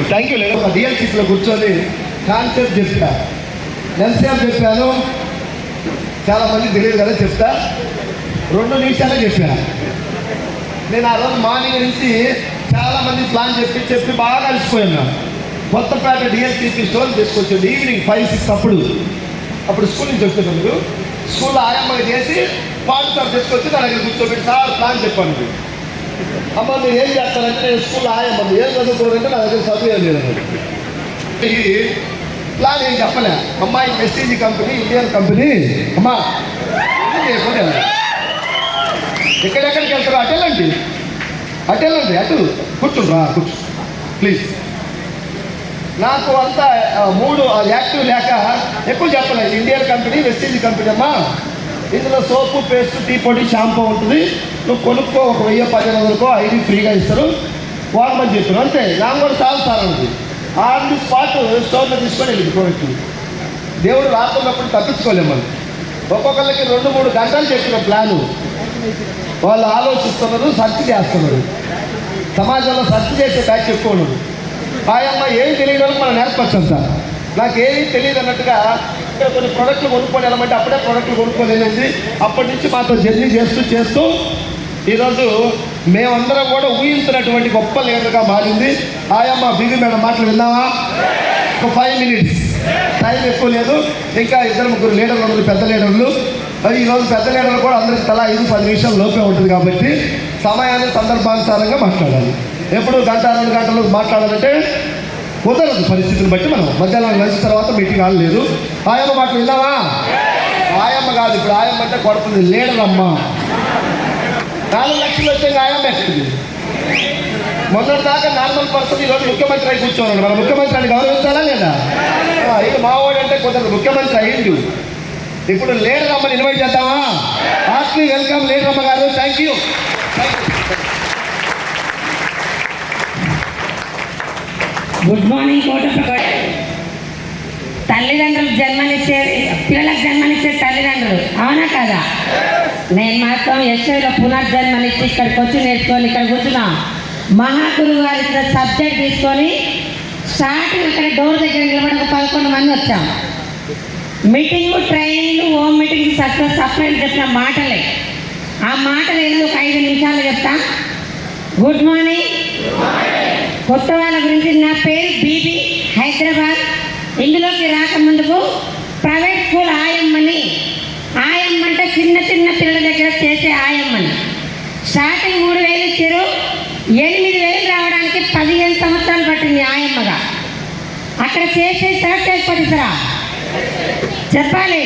Thank you. లేదు ఒక డిఎల్సీలో కూర్చొని కాన్సెప్ట్ చెప్తా. ఎంతసేపు చెప్పాను చాలామంది తెలియదు కదా, చెప్తా 2 నిమిషాలే చెప్పాను. నేను ఆ రోజు మార్నింగ్ నుంచి చాలామంది ప్లాన్ చెప్పి బాగా అలసిపోయాను. కొత్తపేట డిఎల్సీపీ స్టోర్ తీసుకొచ్చింది ఈవినింగ్ 5-6 అప్పుడు స్కూల్ నుంచి వచ్చేటప్పుడు స్కూల్లో ఆరంభంగా చేసి పాఠశాల తీసుకొచ్చి నా దగ్గర కూర్చోబెట్టి సార్ ప్లాన్ చెప్పాను. అమ్మ మీరు ఏం చేస్తారంటే నేను స్కూల్లో ఆయమ్మ ఏం చదువుకోవాలంటే నా దగ్గర చదువు లేదు. ఈ ప్లాన్ ఏం చెప్పలే. అమ్మాయి ప్రెస్టీజ్ కంపెనీ, ఇండియన్ కంపెనీ, అమ్మా లేకుండా ఎక్కడెక్కడికి వెళ్తారు అటెళ్ళండి అటు కూర్చోండి కూర్చో ప్లీజ్. నాకు అంతా 3 యాక్టివ్ లేక ఎక్కువ చెప్పలేదు. ఇండియన్ కంపెనీ, వెస్టీజ్ కంపెనీ అమ్మా, ఇందులో సోపు, పేస్ట్, టీ పొడి, షాంపూ ఉంటుంది. నువ్వు కొనుక్కో, 1000-1500 ఐడి ఫ్రీగా ఇస్తారు వాడమని చెప్పాను. అంతే. నాకు కూడా చాలా సార్ ఉంది. ఆన్ ది స్పాట్ స్టోర్లో తీసుకొని వెళ్ళి ప్రోడక్ట్. దేవుడు రాకున్నప్పుడు తప్పించుకోలేము మనం. ఒక్కొక్కరికి 2-3 గంటలు చెప్పిన ప్లాను. వాళ్ళు ఆలోచిస్తున్నారు, సెర్చ్ చేస్తున్నారు. సమాజంలో సెర్చ్ చేసే బ్యాచ్ ఎక్కువ ఉన్నారు. ఆయమ్మ ఏం తెలియదు మనం నేర్పచ్చు అంతా. నాకు ఏమీ తెలియదు అన్నట్టుగా ఇక్కడ కొన్ని ప్రోడక్ట్లు కొనుక్కొని వెళ్ళమంటే అప్పుడే ప్రోడక్ట్లు కొనుక్కొని వెళ్ళింది. అప్పటి నుంచి మాతో జర్నీ చేస్తూ ఈరోజు మేమందరం కూడా ఊహించినటువంటి గొప్ప లీడర్గా మారింది. ఆయమ్మ బిగి మేడం మాటలు విన్నావా? ఒక 5 minutes టైం ఎక్కువ లేదు. ఇంకా 2-3 లీడర్లు ఉన్నారు, పెద్ద లీడర్లు. ఈరోజు పెద్ద లీడర్లు కూడా అందరికి తలా 5-10 నిమిషాల లోపే ఉంటుంది కాబట్టి సమయాన్ని సందర్భానుసారంగా మాట్లాడాలి. ఎప్పుడు 1-2 గంటలు మాట్లాడాలంటే కుదరదు పరిస్థితిని బట్టి. మనం మధ్యాహ్నం లంచ్ తర్వాత మీటింగ్ ఆడలేదు. ఆయమ్మ మాటలు విన్నావా? ఆయమ్మ కాదు, ఇప్పుడు ఆయమ్మ అంటే కొడుతుంది లీడర్ అమ్మ. 4 లక్షలు వచ్చే ఆయమ్మ ఎక్కింది. మొన్నటిదాకా నార్మల్ పర్సన్ ఈరోజు ముఖ్యమంత్రి అయి కూర్చోన్నాడు. మన ముఖ్యమంత్రిని గౌరవించాలా లేదా? ఇక మావాడు అంటే కుదరదు, ముఖ్యమంత్రి అయ్యిండు. ఇప్పుడు లీడర్ అమ్మని ఇన్వైట్ చేద్దామా? హార్ట్లీ వెల్కమ్ లీడర్ అమ్మ గారు. Thank you. Good morning Kotappa. తల్లిదండ్రులు పిల్లలకు జన్మనిచ్చే తల్లిదండ్రులు, అవునా కదా? నేను మాత్రం ఎస్ఐలో పునర్జన్మనిచ్చి ఇక్కడికి వచ్చి నేర్చుకొని ఇక్కడ కూర్చున్నా. మహాగురువు గారి సబ్జెక్ట్ తీసుకొని స్టార్టింగ్ అక్కడ డోర్ దగ్గర నిలబడి 11 మంది వచ్చాం. Meeting, training, home meeting separate చెప్పిన మాటలే. ఆ మాటలు ఏదో ఒక 5 నిమిషాలు చెప్తా. Good morning. కొత్త వాళ్ళ గురించి, నా పేరు బీబీ, హైదరాబాద్. ఇందులోకి రాకముందుకు ప్రైవేట్ స్కూల్ ఆయమ్మని. ఆయమ్మ అంటే చిన్న పిల్లల దగ్గర చేసే ఆయమ్మని. స్టార్టింగ్ 3000 ఇచ్చారు. 8000 రావడానికి 15 సంవత్సరాలు పట్టింది ఆయమ్మగా. అక్కడ చేసేస్తారా చేయకపోతేస్తారా చెప్పాలి.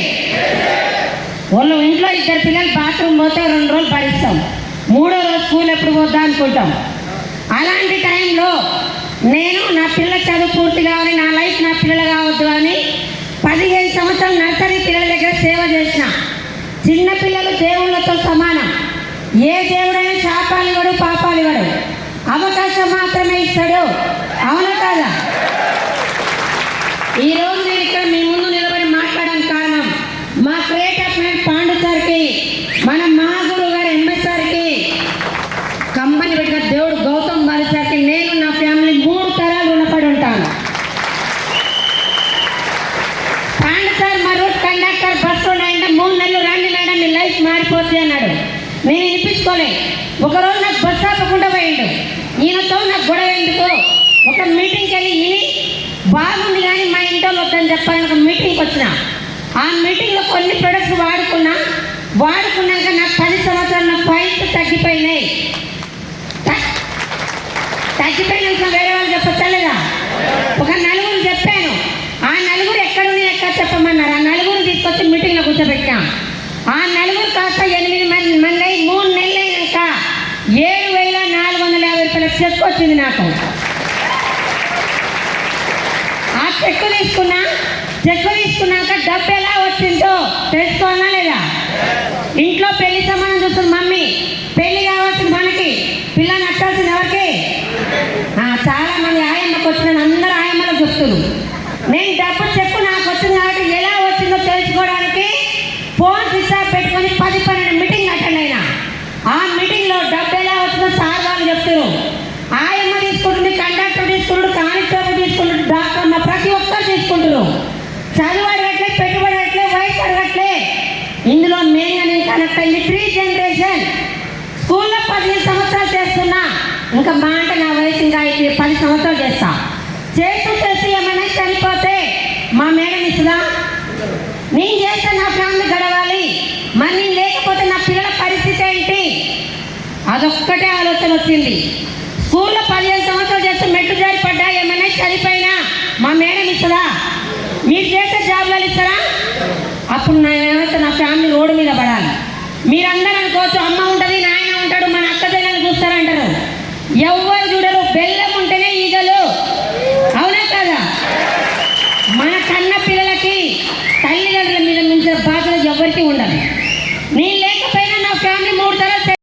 వాళ్ళు ఇంట్లో 2 పిల్లలు బాత్రూమ్ పోతే 2 రోజులు భరిస్తాం, 3వ రోజు స్కూల్ ఎప్పుడు పోద్దా అనుకుంటాం. అలాంటి టైంలో నేను నా పిల్లల చదువు పూర్తి కావాలి, నా లైఫ్ నా పిల్లలు కావద్దు అని 15 సంవత్సరాలు నర్సరీ పిల్లల దగ్గర సేవ చేసిన. చిన్న పిల్లలు దేవుళ్ళతో సమానం. ఏ దేవుడైనా శాపాలు ఇవ్వడు, పాపాలు ఇవ్వడు, అవకాశం మాత్రమే ఇస్తాడు, అవునా కాదా? ఈరోజు నేను ఇక్కడ మీ ముందు నిలబడి మాట్లాడడానికి కారణం మా గ్రేట్ అప్లెంట్ పాండు సార్కి, మన మహాగురువు గారు ఎంఎస్ సార్కి, కంపెనీ పెట్టిన దేవుడు గౌతమ్ బాలి సార్కి నేను నా ఫ్యామిలీ 3 తరాలు రుణపడి ఉంటాను. పాండు సార్ మా రూట్ కండక్టర్ బస్సు ఉండే 3 నెలలు రండి మేడం మీ లైఫ్ మారిపోతుంది అన్నాడు. నేను వినిపించుకోలే. ఒకరోజు నాకు బస్సు ఆపకుండా పోయిండు. ఈయనతో నాకు గొడవ ఎందుకు? ఒక మీటింగ్కి వెళ్ళి ఈయన బాగుంది కానీ మా ఇంట్లో వద్దని చెప్పాలని ఒక మీటింగ్కి వచ్చిన. ఆ మీటింగ్లో కొన్ని ప్రొడక్ట్స్ వాడుకున్నా. వాడుకున్నాక నాకు 10 సంవత్సరాల పాయింట్లు తగ్గిపోయినాయి. తగ్గిపోయినాక వేరే వాళ్ళు చెప్పచ్చలేదా? ఒక నలుగురు చెప్పాను. ఆ నలుగురు ఎక్కడుంది ఎక్కడ చెప్పమన్నారు. ఆ నలుగురు తీసుకొచ్చి మీటింగ్లో కూర్చోబెట్టాం. ఆ నలుగురు కాస్త 8 మంది అయి 3 నెలలు అయినాక 7,450 రూపాయల చెక్ వచ్చింది నాకు. ఆ చెక్కు తీసుకున్నాక డబ్బు ఎలా వచ్చిందో తెలుసుకోవాలా లేదా? ఇంట్లో పెళ్లి సంబంధం చూస్తుంది మమ్మీ. పెళ్లి కావాల్సింది మనకి, పిల్లని అట్టాల్సింది ఎవరికి? చాలా మంది ఆయమ్మకు వచ్చిన అందరూ ఆయమ్మలకు చెప్తున్నారు. నేను డబ్బు చెక్కు నాకు వచ్చింది కాబట్టి ఎలా వచ్చిందో తెలుసుకోవడానికి ఫోన్ స్విచ్ ఆఫ్ పెట్టుకొని 10-12 మీటింగ్ అటెండ్ అయినా. ఆ మీటింగ్లో డబ్బు ఎలా వచ్చిందో సార్ వాళ్ళు చెప్తున్నారు. ఆయమ్మ తీసుకుంటుంది, కండక్టర్ తీసుకుంటాడు, కానిస్టేబుల్ తీసుకుంటాడు, డాక్టర్ అమ్మ ప్రతి ఒక్కరు తీసుకుంటారు. చదువు అడగట్లే, పెట్టుబడి అడగట్లే, వయసు అడగట్లే. ఇందులో మెయిన్గా నేను కనెక్ట్ అయింది 3 జనరేషన్. స్కూల్లో 15 సంవత్సరాలు చేస్తున్నా. ఇంకా మా అంటే నా వయసు ఇంకా 10 సంవత్సరాలు చేస్తా. చేసి ఏమైనా చనిపోతే మా మేడం ఇస్తుందా? నేను చేస్తే నా ఫ్యామిలీ గడవాలి, మరి నేను లేకపోతే నా పిల్లల పరిస్థితి ఏంటి? అదొక్కటే ఆలోచన వచ్చింది. స్కూల్లో 15 సంవత్సరాలు చేస్తే మెట్టు జారి పడ్డా ఏమైనా చనిపోయినా మా మేడం ఇస్తుందా? మీరు చేసే జాబ్లలో ఇస్తారా? అప్పుడు నా ఏమైతే నా ఫ్యామిలీ రోడ్డు మీద పడాలి. మీరందరూ అనుకోవచ్చు అమ్మ ఉంటుంది